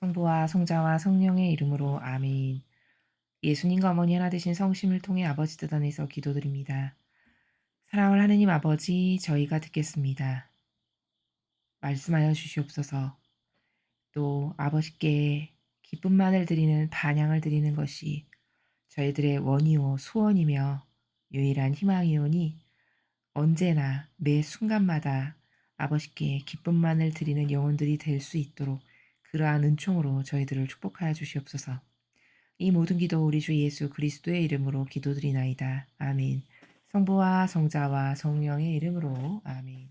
성부와 성자와 성령의 이름으로 아멘. 예수님과 어머니 하나 되신 성심을 통해 아버지 뜻 안에서 기도드립니다. 사랑을 하느님 아버지, 저희가 듣겠습니다. 말씀하여 주시옵소서. 또 아버지께 기쁨만을 드리는 반향을 드리는 것이 저희들의 원이요 소원이며 유일한 희망이오니 언제나 매 순간마다 아버지께 기쁨만을 드리는 영혼들이 될 수 있도록 그러한 은총으로 저희들을 축복하여 주시옵소서. 이 모든 기도 우리 주 예수 그리스도의 이름으로 기도드리나이다. 아멘. 성부와 성자와 성령의 이름으로 아멘.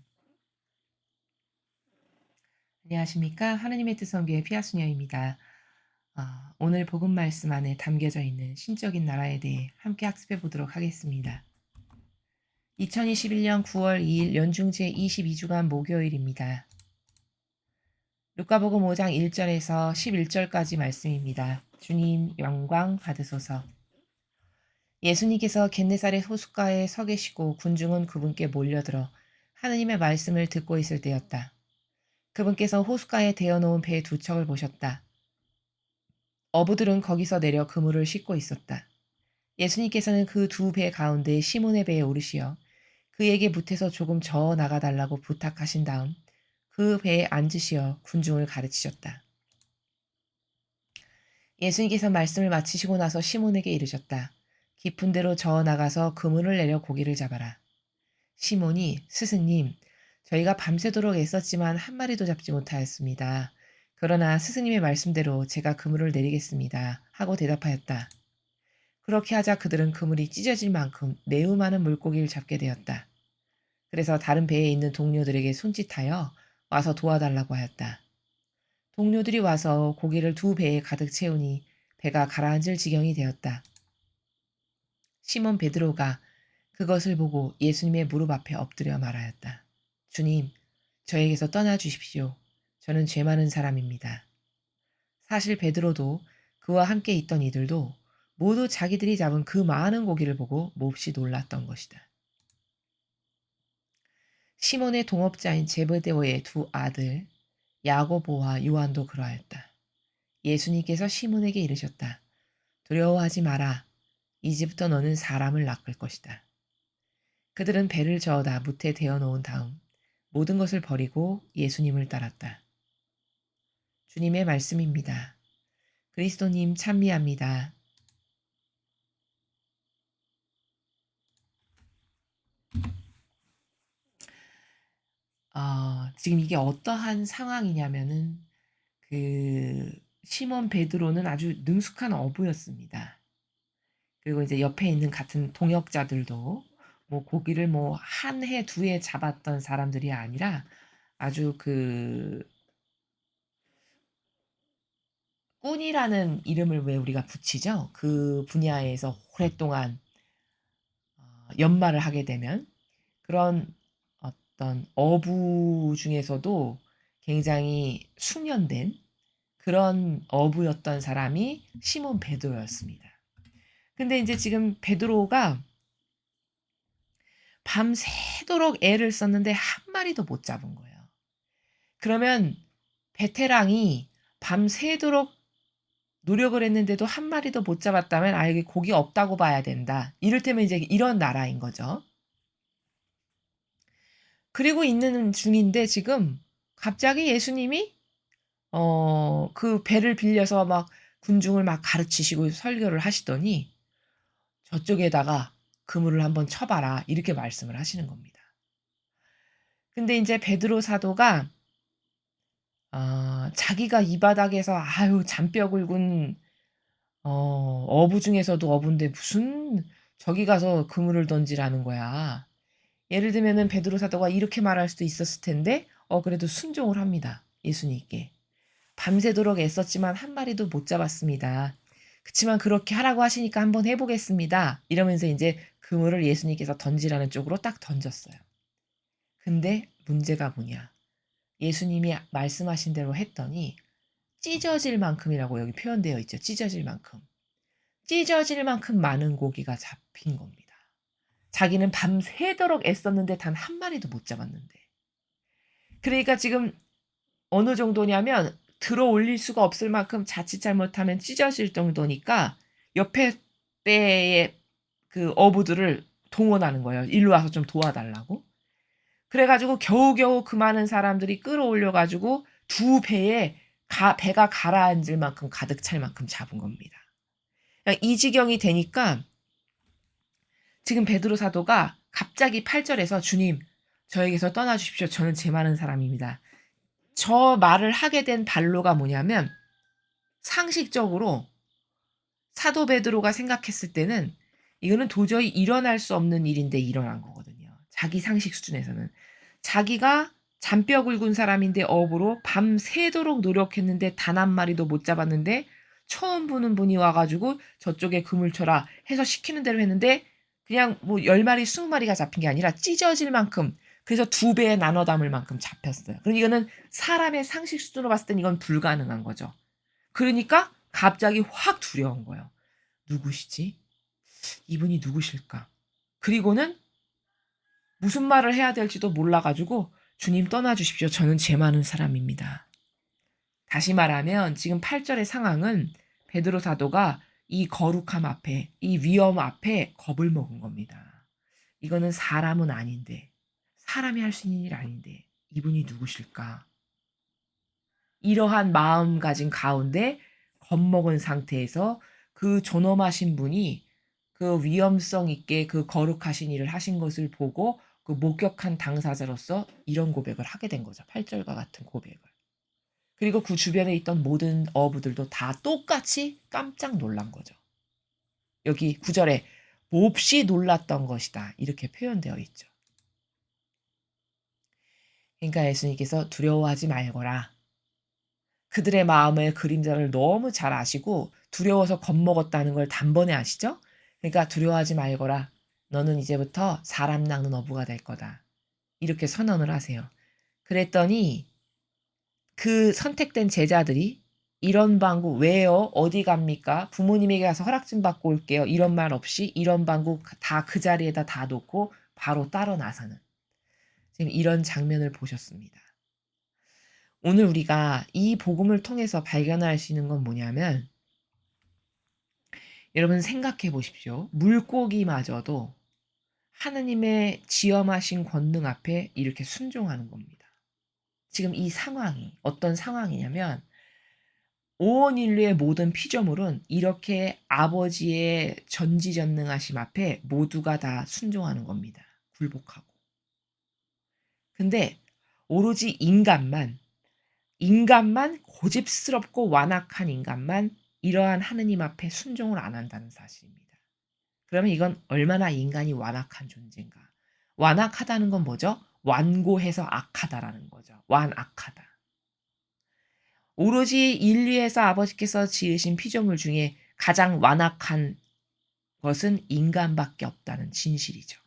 안녕하십니까? 하느님의 뜻 선교의 피아수녀입니다. 오늘 복음 말씀 안에 담겨져 있는 신적인 나라에 대해 함께 학습해 보도록 하겠습니다. 2021년 9월 2일 연중 제22주간 목요일입니다. 루카복음 5장 1절에서 11절까지 말씀입니다. 주님 영광 받으소서. 예수님께서 겟네사렛 호숫가에 서 계시고 군중은 그분께 몰려들어 하느님의 말씀을 듣고 있을 때였다. 그분께서 호숫가에 대어놓은 배 두 척을 보셨다. 어부들은 거기서 내려 그물을 싣고 있었다. 예수님께서는 그 두 배 가운데 시몬의 배에 오르시어 그에게 보태서 조금 저어 나가달라고 부탁하신 다음 그 배에 앉으시어 군중을 가르치셨다. 예수님께서 말씀을 마치시고 나서 시몬에게 이르셨다. 깊은 데로 저어 나가서 그물을 내려 고기를 잡아라. 시몬이 스승님, 저희가 밤새도록 애썼지만 한 마리도 잡지 못하였습니다. 그러나 스승님의 말씀대로 제가 그물을 내리겠습니다. 하고 대답하였다. 그렇게 하자 그들은 그물이 찢어질 만큼 매우 많은 물고기를 잡게 되었다. 그래서 다른 배에 있는 동료들에게 손짓하여 와서 도와달라고 하였다. 동료들이 와서 고기를 두 배에 가득 채우니 배가 가라앉을 지경이 되었다. 시몬 베드로가 그것을 보고 예수님의 무릎 앞에 엎드려 말하였다. 주님, 저에게서 떠나 주십시오. 저는 죄 많은 사람입니다. 사실 베드로도 그와 함께 있던 이들도 모두 자기들이 잡은 그 많은 고기를 보고 몹시 놀랐던 것이다. 시몬의 동업자인 제베데오의 두 아들 야고보와 요한도 그러하였다. 예수님께서 시몬에게 이르셨다. 두려워하지 마라. 이제부터 너는 사람을 낚을 것이다. 그들은 배를 저어다 무태 대어 놓은 다음 모든 것을 버리고 예수님을 따랐다. 주님의 말씀입니다. 그리스도님 찬미합니다. 지금 이게 어떠한 상황이냐면은 그 시몬 베드로는 아주 능숙한 어부였습니다. 그리고 이제 옆에 있는 같은 동역자들도 뭐 고기를 뭐 한 해, 두 해 잡았던 사람들이 아니라 아주 그 꾼이라는 이름을 왜 우리가 붙이죠? 그 분야에서 오랫동안 연말을 하게 되면 그런 어떤 어부 중에서도 굉장히 숙련된 그런 어부였던 사람이 시몬 베드로였습니다. 근데 이제 지금 베드로가 밤새도록 애를 썼는데 한 마리도 못 잡은 거예요. 그러면 베테랑이 밤새도록 노력을 했는데도 한 마리도 못 잡았다면 여기 고기 없다고 봐야 된다. 이를테면 이제 이런 나라인 거죠. 그리고 있는 중인데 지금 갑자기 예수님이 그 배를 빌려서 막 군중을 막 가르치시고 설교를 하시더니 저쪽에다가 그물을 한번 쳐봐라 이렇게 말씀을 하시는 겁니다. 근데 이제 베드로 사도가 자기가 이 바닥에서 잔뼈 굵은 어부 중에서도 어부인데 무슨 저기 가서 그물을 던지라는 거야. 예를 들면은 베드로 사도가 이렇게 말할 수도 있었을 텐데 그래도 순종을 합니다. 예수님께. 밤새도록 애썼지만 한 마리도 못 잡았습니다. 그치만 그렇게 하라고 하시니까 한번 해보겠습니다. 이러면서 이제 그물을 예수님께서 던지라는 쪽으로 딱 던졌어요. 근데 문제가 뭐냐. 예수님이 말씀하신 대로 했더니 찢어질 만큼이라고 여기 표현되어 있죠. 찢어질 만큼. 찢어질 만큼 많은 고기가 잡힌 겁니다. 자기는 밤새도록 애썼는데 단 한 마리도 못 잡았는데. 그러니까 지금 어느 정도냐면 들어 올릴 수가 없을 만큼 자칫 잘못하면 찢어질 정도니까 옆에 배의 그 어부들을 동원하는 거예요. 일로 와서 좀 도와달라고. 그래 가지고 겨우겨우 그 많은 사람들이 끌어올려 가지고 두 배에 배가 가라앉을 만큼 가득 찰 만큼 잡은 겁니다. 그러니까 이 지경이 되니까 지금 베드로 사도가 갑자기 8절에서 "주님, 저에게서 떠나 주십시오. 저는 죄 많은 사람입니다." 저 말을 하게 된 반로가 뭐냐면 상식적으로 사도 베드로가 생각했을 때는 이거는 도저히 일어날 수 없는 일인데 일어난 거거든요. 자기 상식 수준에서는. 자기가 잔뼈 굵은 사람인데 어부로 밤새도록 노력했는데 단 한 마리도 못 잡았는데 처음 보는 분이 와 가지고 "저쪽에 그물 쳐라." 해서 시키는 대로 했는데 그냥 뭐 10 마리 20 마리가 잡힌 게 아니라 찢어질 만큼, 그래서 두 배에 나눠 담을 만큼 잡혔어요. 그럼 이거는 사람의 상식 수준으로 봤을 땐 이건 불가능한 거죠. 그러니까 갑자기 확 두려운 거예요. '누구시지? 이분이 누구실까?' 그리고는 무슨 말을 해야 될지도 몰라 가지고 "주님 떠나 주십시오. 저는 죄 많은 사람입니다." 다시 말하면 지금 8 절의 상황은 베드로 사도가 이 거룩함 앞에, 이 위험 앞에 겁을 먹은 겁니다. 이거는 사람은 아닌데, 사람이 할 수 있는 일 아닌데 이분이 누구실까? 이러한 마음가짐 가운데 겁먹은 상태에서 그 존엄하신 분이 그 위험성 있게 그 거룩하신 일을 하신 것을 보고 그 목격한 당사자로서 이런 고백을 하게 된 거죠. 8 절과 같은 고백을. 그리고 그 주변에 있던 모든 어부들도 다 똑같이 깜짝 놀란 거죠. 여기 9 절에 "몹시 놀랐던 것이다." 이렇게 표현되어 있죠. 그러니까 예수님께서 "두려워하지 말거라." 그들의 마음의 그림자를 너무 잘 아시고 두려워서 겁먹었다는 걸 단번에 아시죠? 그러니까 "두려워하지 말거라. 너는 이제부터 사람 낚는 어부가 될 거다." 이렇게 선언을 하세요. 그랬더니 그 선택된 제자들이 이런 방구 "왜요? 어디 갑니까? 부모님에게 가서 허락 좀 받고 올게요." 이런 말 없이 이런 방구 다 그 자리에다 다 놓고 바로 따라 나서는, 지금 이런 장면을 보셨습니다. 오늘 우리가 이 복음을 통해서 발견할 수 있는 건 뭐냐면, 여러분 생각해 보십시오. 물고기마저도 하느님의 지엄하신 권능 앞에 이렇게 순종하는 겁니다. 지금 이 상황이 어떤 상황이냐면 온 인류의 모든 피조물은 이렇게 아버지의 전지전능하심 앞에 모두가 다 순종하는 겁니다. 굴복하고. 근데 오로지 인간만 고집스럽고 완악한 인간만 이러한 하느님 앞에 순종을 안 한다는 사실입니다. 그러면 이건 얼마나 인간이 완악한 존재인가. 완악하다는 건 뭐죠? 완고해서 악하다라는 거죠. 완악하다. 오로지 인류에서 아버지께서 지으신 피조물 중에 가장 완악한 것은 인간밖에 없다는 진실이죠.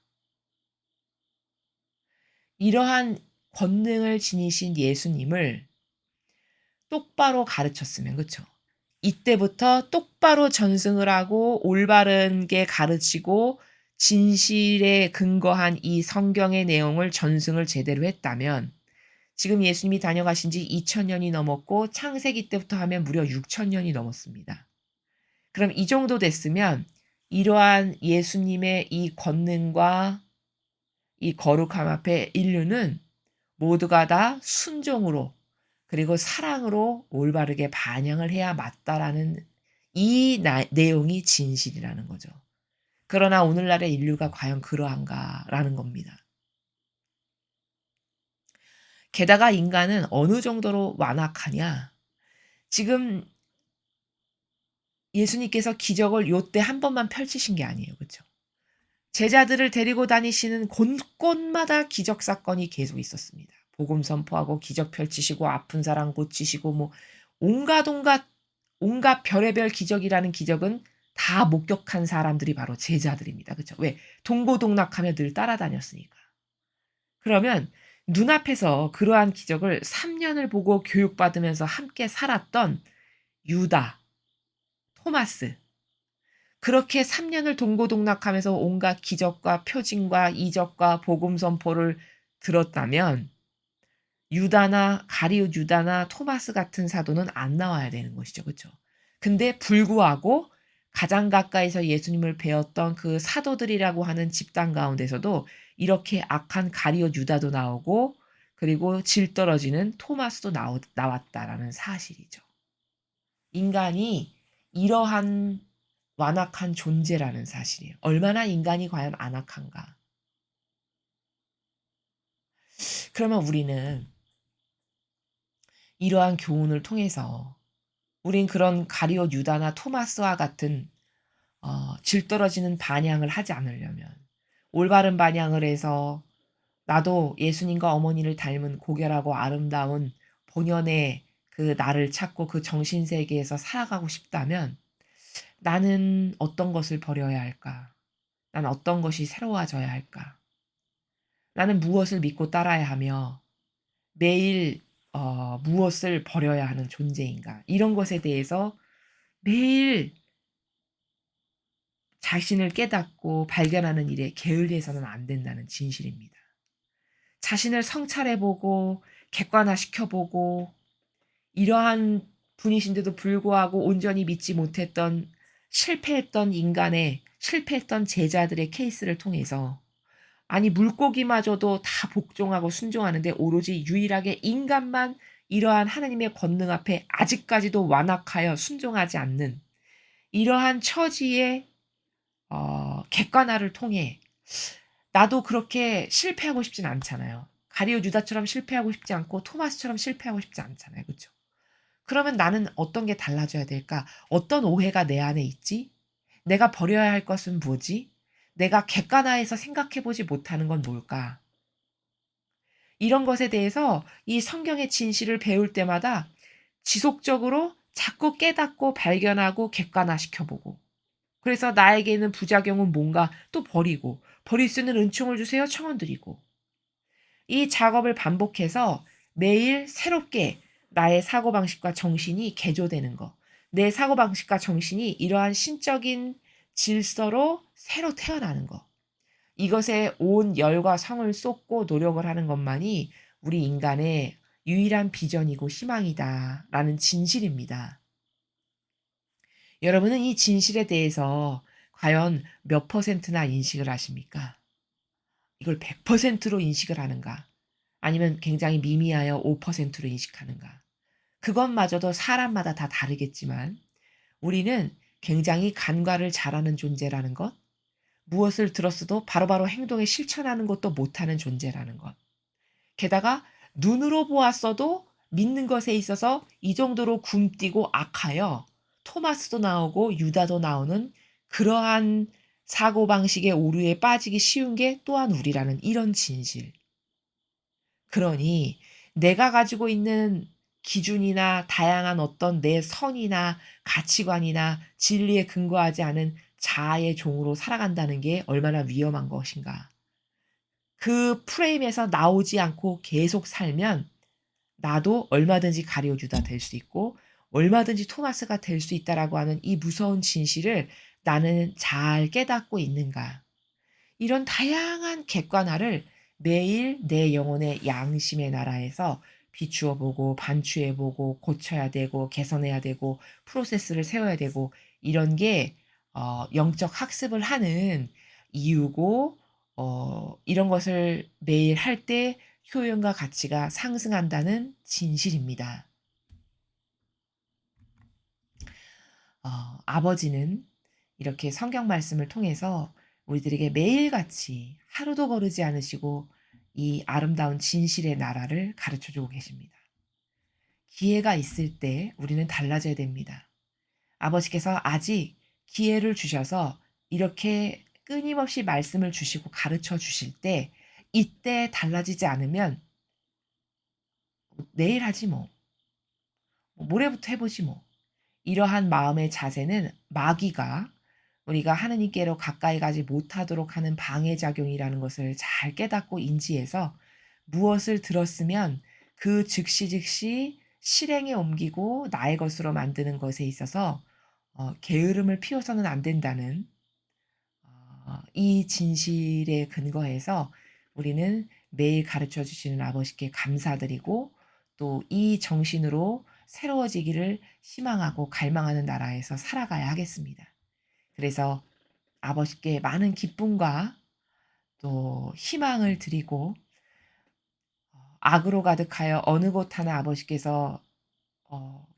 이러한 권능을 지니신 예수님을 똑바로 가르쳤으면, 그쵸? 이때부터 똑바로 전승을 하고 올바른 게 가르치고 진실에 근거한 이 성경의 내용을 전승을 제대로 했다면 지금 예수님이 다녀가신 지 2000 년이 넘었고 창세기 때부터 하면 무려 6000 년이 넘었습니다. 그럼 이 정도 됐으면 이러한 예수님의 이 권능과 이 거룩함 앞에 인류는 모두가 다 순종으로 그리고 사랑으로 올바르게 반영을 해야 맞다라는 이 내용이 진실이라는 거죠. 그러나 오늘날의 인류가 과연 그러한가라는 겁니다. 게다가 인간은 어느 정도로 완악하냐. 지금 예수님께서 기적을 요때 한 번만 펼치신 게 아니에요. 그쵸? 제자들을 데리고 다니시는 곳곳마다 기적 사건이 계속 있었습니다. 복음 선포하고 기적 펼치시고 아픈 사람 고치시고 뭐 온갖 별의별 기적이라는 기적은 다 목격한 사람들이 바로 제자들입니다. 그쵸? 왜? 동고동락하며 늘 따라다녔으니까. 그러면 눈앞에서 그러한 기적을 3 년을 보고 교육받으면서 함께 살았던 유다, 토마스, 그렇게 3 년을 동고동락하면서 온갖 기적과 표징과 이적과 복음 선포를 들었다면 유다나 가룟 유다나 토마스 같은 사도는 안 나와야 되는 것이죠. 그쵸? 근데 불구하고 가장 가까이서 예수님을 배웠던 그 사도들이라고 하는 집단 가운데서도 이렇게 악한 가룟 유다도 나오고 그리고 질 떨어지는 토마스도 나왔다라는 사실이죠. 인간이 이러한 완악한 존재라는 사실이에요. 얼마나 인간이 과연 안악한가. 그러면 우리는 이러한 교훈을 통해서 우린 그런 가룟 유다나 토마스와 같은 질 떨어지는 반향을 하지 않으려면 올바른 반향을 해서 나도 예수님과 어머니를 닮은 고결하고 아름다운 본연의 그 나를 찾고 그 정신 세계에서 살아가고 싶다면 나는 어떤 것을 버려야 할까? 난 어떤 것이 새로워져야 할까? 나는 무엇을 믿고 따라야 하며 매일 무엇을 버려야 하는 존재인가? 이런 것에 대해서 매일 자신을 깨닫고 발견하는 일에 게을리해서는 안 된다는 진실입니다. 자신을 성찰해 보고 객관화시켜 보고 이러한 분이신데도 불구하고 온전히 믿지 못했던 실패했던 인간의 실패했던 제자들의 케이스를 통해서 아니 물고기마저도 다 복종하고 순종하는데 오로지 유일하게 인간만 이러한 하나님의 권능 앞에 아직까지도 완악하여 순종하지 않는 이러한 처지의 객관화를 통해 나도 그렇게 실패하고 싶진 않잖아요. 가룟 유다처럼 실패하고 싶지 않고 토마스처럼 실패하고 싶지 않잖아요. 그쵸? 그러면 나는 어떤 게 달라져야 될까? 어떤 오해가 내 안에 있지? 내가 버려야 할 것은 뭐지? 내가 객관화해서 생각해 보지 못하는 건 뭘까? 이런 것에 대해서 이 성경의 진실을 배울 때마다 지속적으로 자꾸 깨닫고 발견하고 객관화시켜 보고 그래서 나에게는 부작용은 뭔가 또 버리고 버릴 수 있는 은총을 주세요 청원 드리고 이 작업을 반복해서 매일 새롭게 나의 사고방식과 정신이 개조되는 거. 내 사고방식과 정신이 이러한 신적인 질서로 새로 태어나는 거. 이것에 온 열과 성을 쏟고 노력을 하는 것만이 우리 인간의 유일한 비전이고 희망이다라는 진실입니다. 여러분은 이 진실에 대해서 과연 몇 퍼센트나 인식을 하십니까? 이걸 100%로 인식을 하는가? 아니면 굉장히 미미하여 5%로 인식하는가? 그것마저도 사람마다 다 다르겠지만 우리는 굉장히 간과를 잘하는 존재라는 것, 무엇을 들었어도 바로바로 행동에 실천하는 것도 못하는 존재라는 것. 게다가 눈으로 보았어도 믿는 것에 있어서 이 정도로 굼뛰고 악하여 토마스도 나오고 유다도 나오는 그러한 사고방식의 오류에 빠지기 쉬운 게 또한 우리라는 이런 진실. 그러니 내가 가지고 있는 기준이나 다양한 어떤 내 선이나 가치관이나 진리에 근거하지 않은 자아의 종으로 살아간다는 게 얼마나 위험한 것인가. 그 프레임에서 나오지 않고 계속 살면 나도 얼마든지 가룟 유다 될 수 있고 얼마든지 토마스가 될 수 있다라고 하는 이 무서운 진실을 나는 잘 깨닫고 있는가. 이런 다양한 객관화를 매일 내 영혼의 양심의 나라에서 비추어 보고 반추해 보고 고쳐야 되고 개선해야 되고 프로세스를 세워야 되고 이런 게 영적 학습을 하는 이유고 이런 것을 매일 할 때 효용과 가치가 상승한다는 진실입니다. 아버지는 이렇게 성경 말씀을 통해서 우리들에게 매일같이 하루도 거르지 않으시고 이 아름다운 진실의 나라를 가르쳐 주고 계십니다. 기회가 있을 때 우리는 달라져야 됩니다. 아버지께서 아직 기회를 주셔서 이렇게 끊임없이 말씀을 주시고 가르쳐 주실 때 이때 달라지지 않으면 내일 하지 뭐. 모레부터 해보지 뭐. 이러한 마음의 자세는 마귀가 우리가 하느님께로 가까이 가지 못하도록 하는 방해작용이라는 것을 잘 깨닫고 인지해서 무엇을 들었으면 그 즉시 실행에 옮기고 나의 것으로 만드는 것에 있어서 게으름을 피워서는 안 된다는 이 진실에 근거해서 우리는 매일 가르쳐 주시는 아버지께 감사드리고 또 이 정신으로 새로워지기를 희망하고 갈망하는 나라에서 살아가야 하겠습니다. 그래서 아버지께 많은 기쁨과 또 희망을 드리고 악으로 가득하여 어느 곳 하나 아버지께서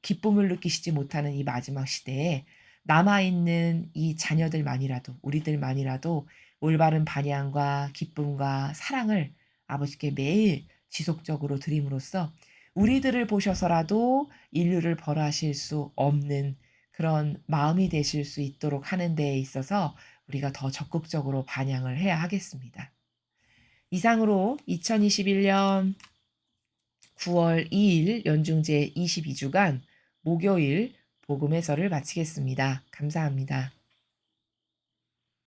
기쁨을 느끼시지 못하는 이 마지막 시대에 남아 있는 이 자녀들만이라도 우리들만이라도 올바른 반향과 기쁨과 사랑을 아버지께 매일 지속적으로 드림으로써 우리들을 보셔서라도 인류를 벌하실 수 없는 그런 마음이 되실 수 있도록 하는 데에 있어서 우리가 더 적극적으로 반향을 해야 하겠습니다. 이상으로 2021년 9월 2일 연중제 22주간 목요일 복음 해설을 마치겠습니다. 감사합니다.